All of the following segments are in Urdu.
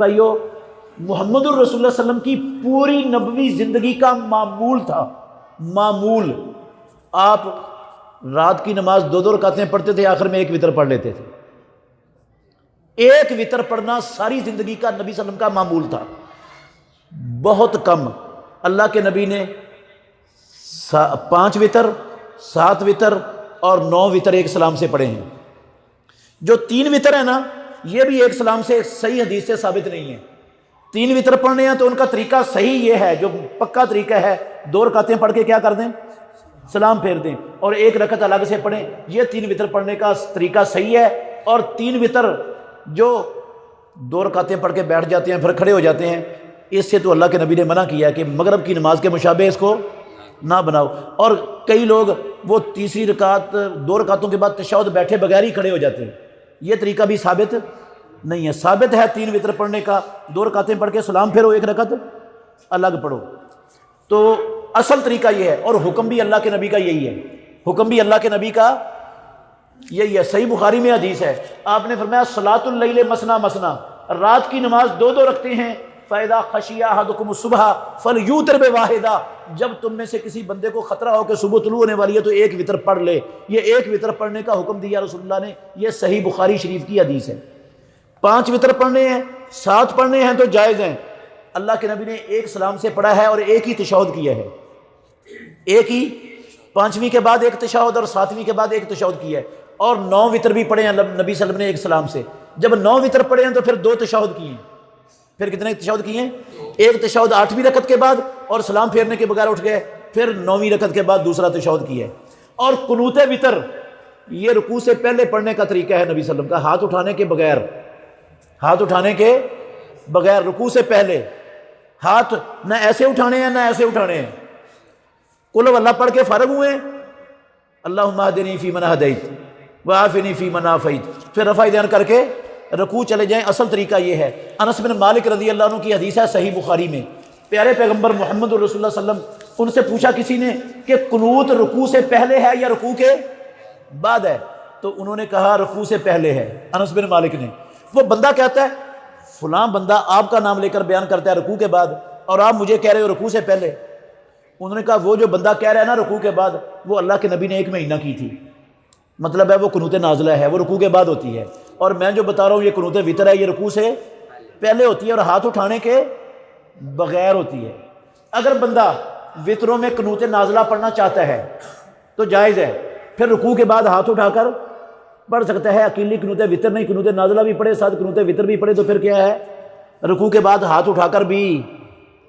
بھائیو، محمد الرسول اللہ علیہ وسلم کی پوری نبوی زندگی کا معمول تھا، معمول۔ آپ رات کی نماز 2 رکعتیں پڑھتے تھے، آخر میں ایک وتر پڑھ لیتے تھے۔ ایک وتر پڑھنا ساری زندگی کا نبی صلی اللہ علیہ وسلم کا معمول تھا۔ بہت کم اللہ کے نبی نے 5 وتر، 7 وتر اور 9 وتر ایک سلام سے پڑھے ہیں۔ جو 3 وتر ہے نا، یہ بھی ایک سلام سے صحیح حدیث سے ثابت نہیں ہے۔ 3 وتر پڑھنے ہیں تو ان کا طریقہ صحیح یہ ہے، جو پکا طریقہ ہے، 2 رکعتیں پڑھ کے کیا کر دیں، سلام پھیر دیں اور 1 رکعت الگ سے پڑھیں۔ یہ 3 وتر پڑھنے کا طریقہ صحیح ہے۔ اور 3 وتر جو 2 رکعتیں پڑھ کے بیٹھ جاتے ہیں پھر کھڑے ہو جاتے ہیں، اس سے تو اللہ کے نبی نے منع کیا کہ مغرب کی نماز کے مشابہ اس کو نہ بناؤ۔ اور کئی لوگ وہ تیسری رکعت 2 رکعتوں کے بعد تشہد بیٹھے بغیر ہی کھڑے ہو جاتے ہیں، یہ طریقہ بھی ثابت نہیں ہے۔ ثابت ہے 3 وتر پڑھنے کا، 2 رکعتیں پڑھ کے سلام پھیرو، 1 رکعت الگ پڑھو۔ تو اصل طریقہ یہ ہے، اور حکم بھی اللہ کے نبی کا یہی ہے، حکم بھی اللہ کے نبی کا یہی ہے۔ صحیح بخاری میں حدیث ہے، آپ نے فرمایا صلاۃ اللیل مثنی مثنی، رات کی نماز 2 رکھتے ہیں۔ فَإِذَا خَشِيَ أَحَدُكُمُ الصُّبْحَ فَلْيُوتِرْ بِوَاحِدَةٍ، جب تم میں سے کسی بندے کو خطرہ ہو کہ صبح طلوع ہونے والی ہے تو 1 وتر پڑھ لے۔ یہ 1 وتر پڑھنے کا حکم دیا رسول اللہ نے، یہ صحیح بخاری شریف کی حدیث ہے۔ 5 وتر پڑھنے ہیں، 7 پڑھنے ہیں تو جائز ہیں۔ اللہ کے نبی نے 1 سلام سے پڑھا ہے اور 1 ہی تشہد کیا ہے، 1 ہی، 5ویں کے بعد 1 تشہد اور 7ویں کے بعد 1 تشہد کیا ہے۔ اور 9 وتر بھی پڑھے ہیں نبی صلی اللہ علیہ وسلم نے 1 سلام سے۔ جب 9 وتر پڑھے ہیں تو پھر 2 تشہد کیے ہیں۔ پھر کتنے تشہد کیے ہیں؟ 1 تشہد 8ویں رکعت کے بعد اور سلام پھیرنے کے بغیر اٹھ گئے، پھر 9ویں رکعت کے بعد دوسرا تشہد کیا ہے۔ اور قنوت وتر یہ رکوع سے پہلے پڑھنے کا طریقہ ہے نبی صلی اللہ علیہ وسلم کا، ہاتھ اٹھانے کے بغیر، ہاتھ اٹھانے کے بغیر، رکوع سے پہلے ہاتھ نہ ایسے اٹھانے ہیں نہ ایسے اٹھانے ہیں۔ قل ہو اللہ پڑھ کے فارغ ہوئے، اللہم اہدنی فیمن ہدیت وعافنی فیمن عافیت، پھر رفع یدین کر کے رکوع چلے جائیں۔ اصل طریقہ یہ ہے۔ انس بن مالک رضی اللہ عنہ کی حدیث ہے صحیح بخاری میں، پیارے پیغمبر محمد رسول اللہ صلی اللہ علیہ وسلم، ان سے پوچھا کسی نے کہ قنوت رکوع سے پہلے ہے یا رکوع کے بعد ہے؟ تو انہوں نے کہا رکوع سے پہلے ہے، انس بن مالک نے۔ وہ بندہ کہتا ہے فلاں بندہ آپ کا نام لے کر بیان کرتا ہے رکوع کے بعد، اور آپ مجھے کہہ رہے ہو رکوع سے پہلے۔ انہوں نے کہا وہ جو بندہ کہہ رہا ہے نا رکوع کے بعد، وہ اللہ کے نبی نے 1 مہینہ کی تھی، مطلب ہے وہ قنوت نازلہ ہے، وہ رکوع کے بعد ہوتی ہے۔ اور میں جو بتا رہا ہوں یہ قنوت وتر ہے، یہ رکوع سے پہلے ہوتی ہے اور ہاتھ اٹھانے کے بغیر ہوتی ہے۔ اگر بندہ وتروں میں قنوت نازلہ پڑھنا چاہتا ہے تو جائز ہے، پھر رکوع کے بعد ہاتھ اٹھا کر پڑھ سکتا ہے۔ اکیلی قنوت وتر نہیں، قنوت نازلہ بھی پڑھے، ساتھ قنوت وتر بھی پڑھے، تو پھر کیا ہے، رکوع کے بعد ہاتھ اٹھا کر بھی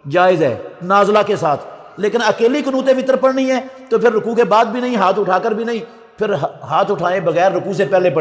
جائز ہے نازلہ کے ساتھ۔ لیکن اکیلی قنوت وتر پڑھنی ہے تو پھر رکوع کے بعد بھی نہیں، ہاتھ اٹھا کر بھی نہیں، پھر ہاتھ اٹھائے بغیر رکوع سے پہلے پڑھ